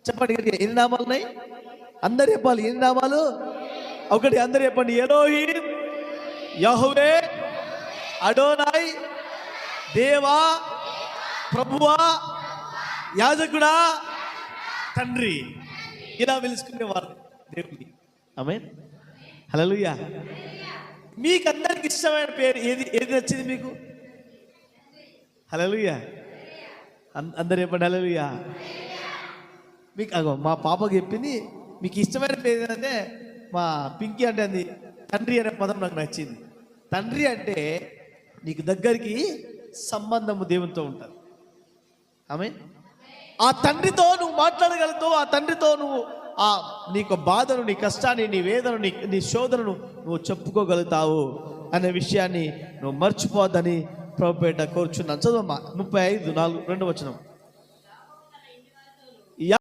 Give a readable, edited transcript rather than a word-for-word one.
చెప్పండి గట్టిగా, ఎన్ని నామాలు ఉన్నాయి? అందరు చెప్పాలి, ఎన్ని నామాలు? ఒకటి, అందరు చెప్పండి. ఎలోహీం, యెహోవా, అడోనాయ్, దేవా, ప్రభువా, యాజకుడా, తండ్రి. ఇలా పిలుచుకునేవారు దేవుని. ఆమేన్, హల్లెలూయా. మీకు అందరికి ఇష్టమైన పేరు ఏది? ఏది నచ్చింది మీకు? హల్లెలూయా. అందరు చెప్పండి హల్లెలూయా. మీకు అగో మా పాపకు చెప్పింది, మీకు ఇష్టమైన పేరు ఏంటంటే, మా పింకీ అంటే అది తండ్రి అనే పదం నాకు నచ్చింది. తండ్రి అంటే నీకు దగ్గరికి సంబంధము దేవునితో ఉంటుంది. ఆమేన్. ఆ తండ్రితో నువ్వు మాట్లాడగలుగుతావు. ఆ తండ్రితో నువ్వు నీకు బాధను, నీ కష్టాన్ని, నీ వేదనను, నీ శోధనను నువ్వు చెప్పుకోగలుగుతావు అనే విషయాన్ని నువ్వు మర్చిపోద్దని ప్రభుపేట కోరుచున్నాను. చదువమ్మా 35:4 2వ వచనం.